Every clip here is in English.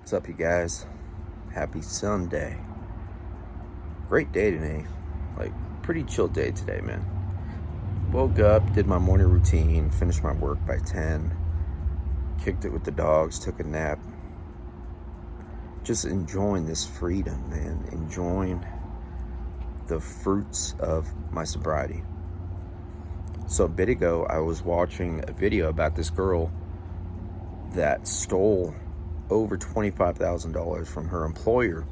What's up, you guys? Happy Sunday. Great day today. Pretty chill day today, man. Woke up, did my morning routine, finished my work by 10, kicked it with the dogs, took a nap. Just enjoying this freedom, man. Enjoying the fruits of my sobriety. So a bit ago, I was watching a video about this girl that stole over $25,000 from her employer,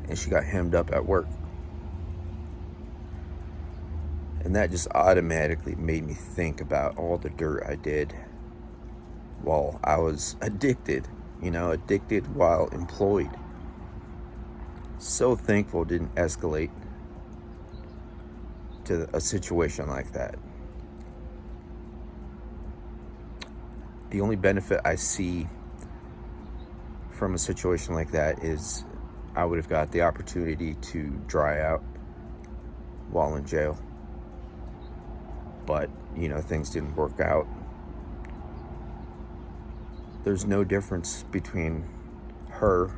and she got hemmed up at work. And that just automatically made me think about all the dirt I did while I was addicted while employed. So thankful it didn't escalate to a situation like that. The only benefit I see from a situation like that is I would have got the opportunity to dry out while in jail. But, things didn't work out. There's no difference between her,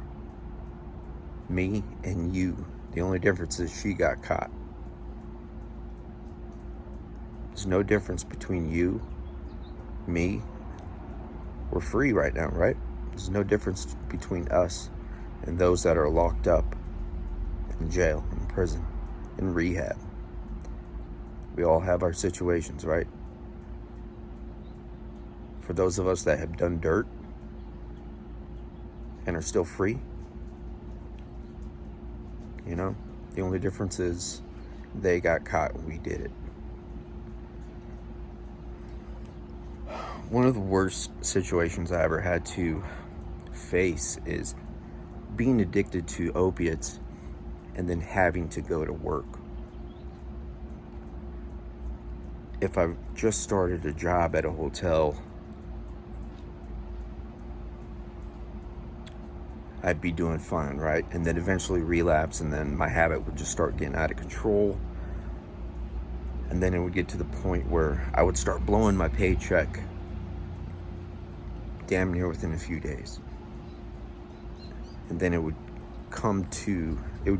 me, and you. The only difference is she got caught. There's no difference between you, me. We're free right now, right? There's no difference between us and those that are locked up in jail, in prison, in rehab. We all have our situations, right? For those of us that have done dirt and are still free, the only difference is they got caught and we did it. One of the worst situations I ever had to face is being addicted to opiates and then having to go to work. If I just started a job at a hotel, I'd be doing fine, right? And then eventually relapse, and then my habit would just start getting out of control. And then it would get to the point where I would start blowing my paycheck damn near within a few days. And then it would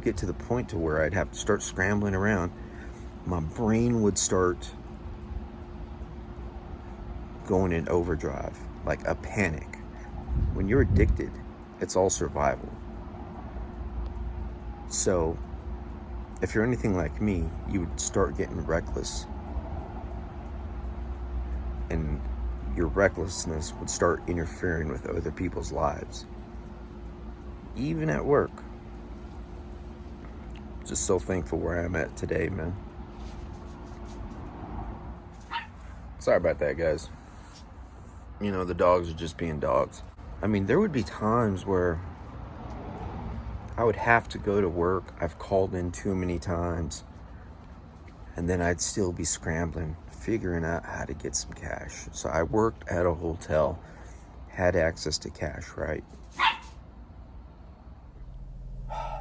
get to the point to where I'd have to start scrambling around. My brain would start going in overdrive, like a panic. When you're addicted, it's all survival. So if you're anything like me, you would start getting reckless. And your recklessness would start interfering with other people's lives. Even at work. Just so thankful where I'm at today, man. Sorry about that, guys. The dogs are just being dogs. There would be times where I would have to go to work. I've called in too many times. And then I'd still be scrambling, figuring out how to get some cash. So I worked at a hotel, had access to cash, right?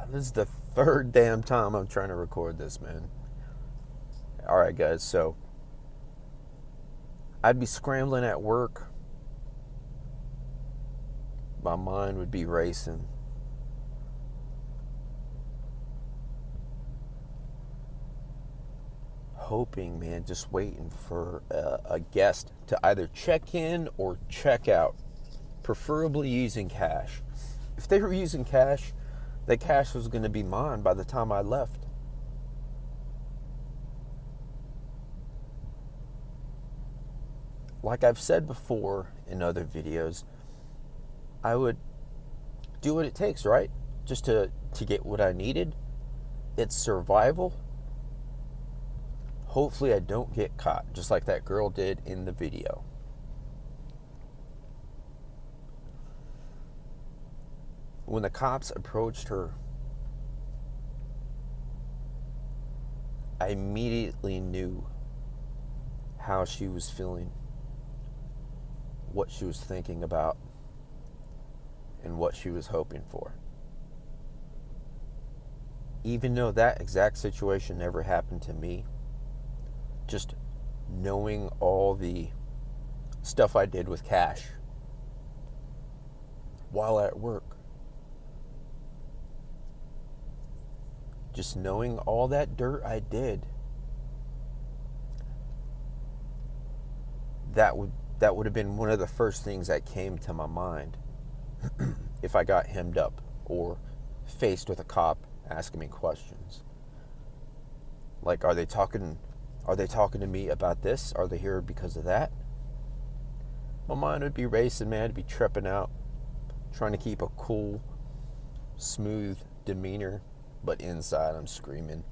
This is the third damn time I'm trying to record this, man. All right, guys, so I'd be scrambling at work. My mind would be racing. Hoping, man, just waiting for a guest to either check in or check out, preferably using cash. If they were using cash, the cash was going to be mine by the time I left. Like I've said before in other videos, I would do what it takes, right? Just to get what I needed. It's survival. Hopefully I don't get caught, just like that girl did in the video. When the cops approached her, I immediately knew how she was feeling, what she was thinking about, and what she was hoping for. Even though that exact situation never happened to me, just knowing all the stuff I did with cash while at work. Just knowing all that dirt I did, that would have been one of the first things that came to my mind if I got hemmed up or faced with a cop asking me questions. Like, are they talking to me about this? Are they here because of that? My mind would be racing, man. I'd be tripping out, trying to keep a cool, smooth demeanor, but inside I'm screaming.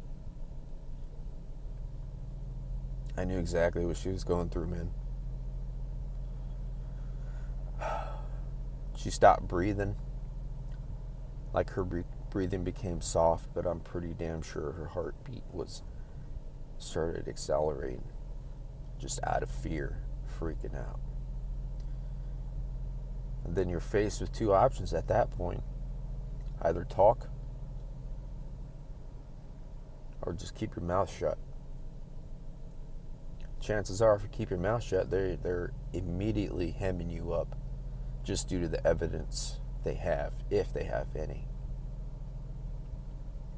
I knew exactly what she was going through, man. She stopped breathing. Like, her breathing became soft, but I'm pretty damn sure her heartbeat started accelerating, just out of fear, freaking out. And then you're faced with two options at that point. Either talk or just keep your mouth shut. Chances are, if you keep your mouth shut, they're immediately hemming you up just due to the evidence they have, if they have any.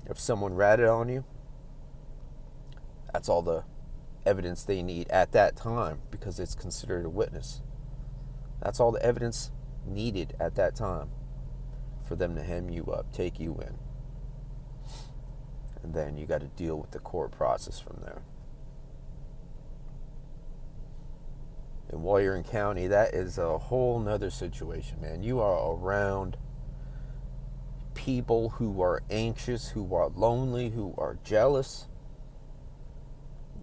If someone ratted on you, that's all the evidence they need at that time, because it's considered a witness. That's all the evidence needed at that time for them to hem you up, take you in. And then you got to deal with the court process from there. And while you're in county, that is a whole nother situation, man. You are around people who are anxious, who are lonely, who are jealous.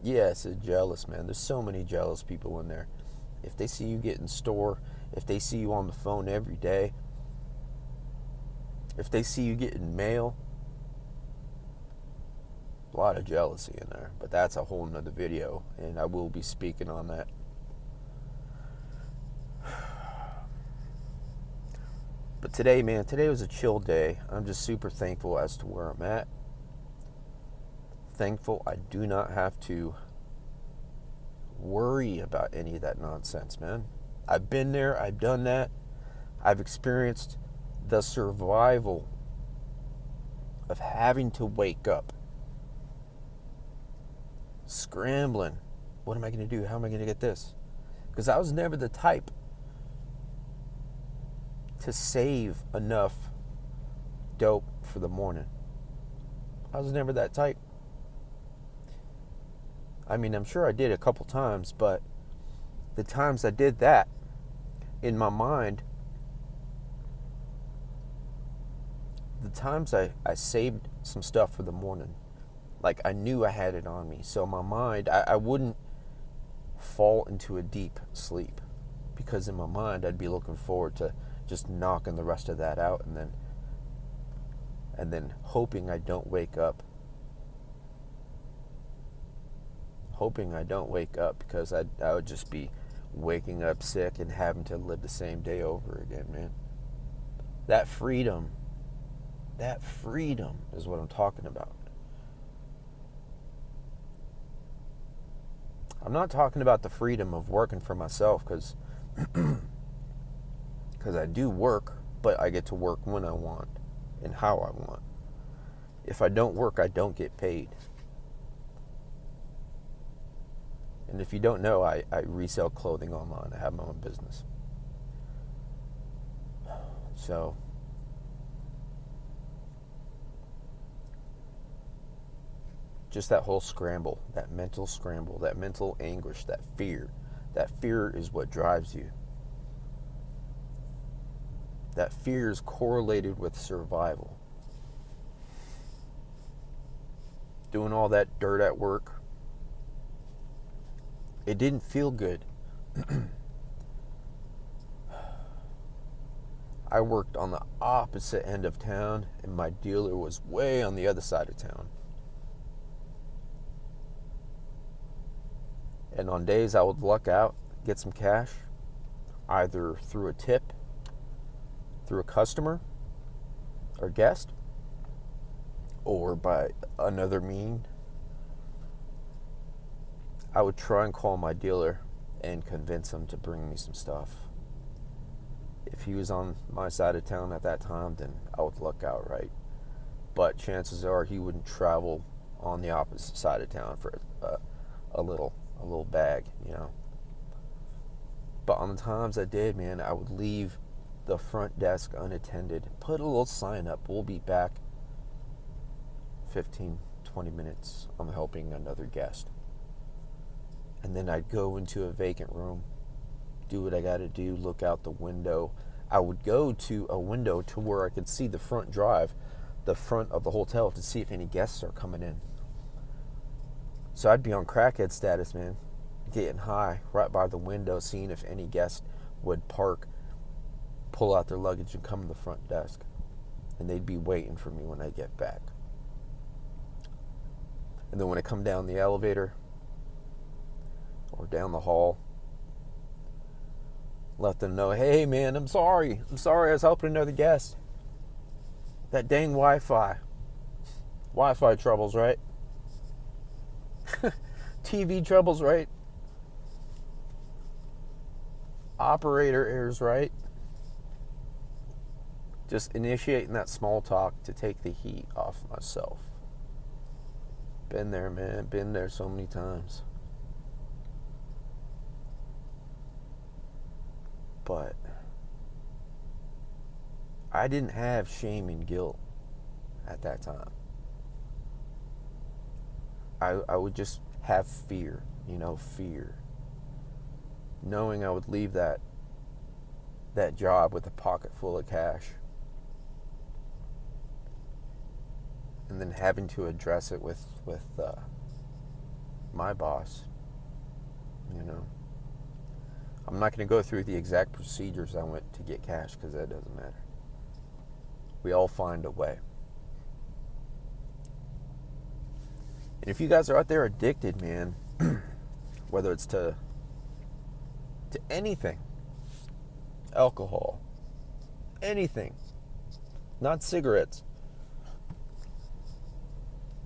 Yes, it's jealous, man. There's so many jealous people in there. If they see you getting store, if they see you on the phone every day, if they see you getting mail, a lot of jealousy in there. But that's a whole nother video, and I will be speaking on that. But today, man, today was a chill day. I'm just super thankful as to where I'm at. Thankful I do not have to worry about any of that nonsense, man. I've been there. I've done that. I've experienced the survival of having to wake up, scrambling. What am I going to do? How am I going to get this? Because I was never the type to save enough dope for the morning. I was never that type. I mean, I'm sure I did a couple times, but the times I did that, in my mind, the times I saved some stuff for the morning, like I knew I had it on me. So my mind, I wouldn't fall into a deep sleep, because in my mind I'd be looking forward to just knocking the rest of that out, and then hoping I don't wake up. Hoping I don't wake up, because I would just be waking up sick and having to live the same day over again, man. That freedom is what I'm talking about. I'm not talking about the freedom of working for myself, because I do work, but I get to work when I want and how I want. If I don't work, I don't get paid. And if you don't know, I resell clothing online. I have my own business. So, just that whole scramble, that mental scramble, that mental anguish, that fear is what drives you. That fear is correlated with survival. Doing all that dirt at work, it didn't feel good. I worked on the opposite end of town, and my dealer was way on the other side of town. And on days I would luck out, get some cash, either through a tip, through a customer or guest, or by another mean. I would try and call my dealer and convince him to bring me some stuff. if he was on my side of town at that time, then I would luck out, right? But chances are he wouldn't travel on the opposite side of town for a little bag, you know. But on the times I did, man, I would leave the front desk unattended, put a little sign up, we'll be back 15, 20 minutes. I'm helping another guest. And then I'd go into a vacant room, do what I got to do, look out the window. I would go to a window to where I could see the front drive, the front of the hotel, to see if any guests are coming in. So I'd be on crackhead status, man, getting high right by the window, seeing if any guest would park, pull out their luggage, and come to the front desk. And they'd be waiting for me when I get back. And then when I come down the elevator or down the hall, let them know, hey man, I'm sorry I was helping another guest. That dang Wi-Fi troubles, right? TV troubles, right? Operator errors, right? Just initiating that small talk to take the heat off myself. Been there, man. Been there so many times. But I didn't have shame and guilt at that time. I would just have fear, fear. Knowing I would leave that job with a pocket full of cash. And then having to address it with my boss, I'm not going to go through the exact procedures I went to get cash because that doesn't matter. We all find a way. And if you guys are out there addicted, man, whether it's to anything, alcohol, anything, not cigarettes,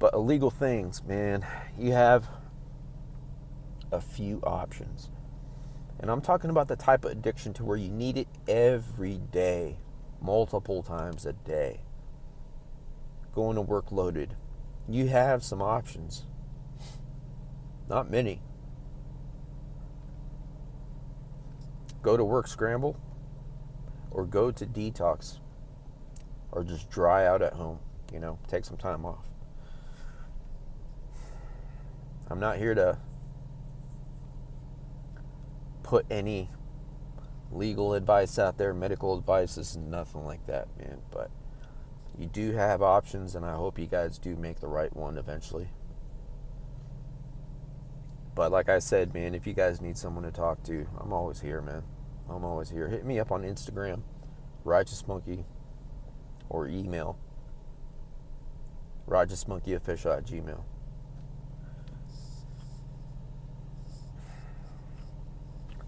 but illegal things, man, you have a few options. And I'm talking about the type of addiction to where you need it every day, multiple times a day. Going to work loaded. You have some options. Not many. Go to work scramble, or go to detox, or just dry out at home, take some time off. I'm not here to put any legal advice out there, medical advice. This is nothing like that, man. But you do have options, and I hope you guys do make the right one eventually. But like I said, man, if you guys need someone to talk to, I'm always here, man. I'm always here. Hit me up on Instagram, RighteousMonkey, or email, RighteousMonkeyOfficial@gmail.com.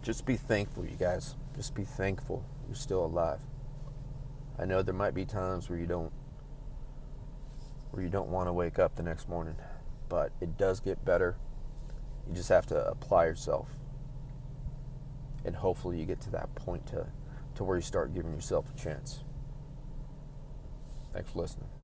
Just be thankful, you guys. Just be thankful you're still alive. I know there might be times where you don't want to wake up the next morning, but it does get better. You just have to apply yourself, and hopefully you get to that point to where you start giving yourself a chance. Thanks for listening.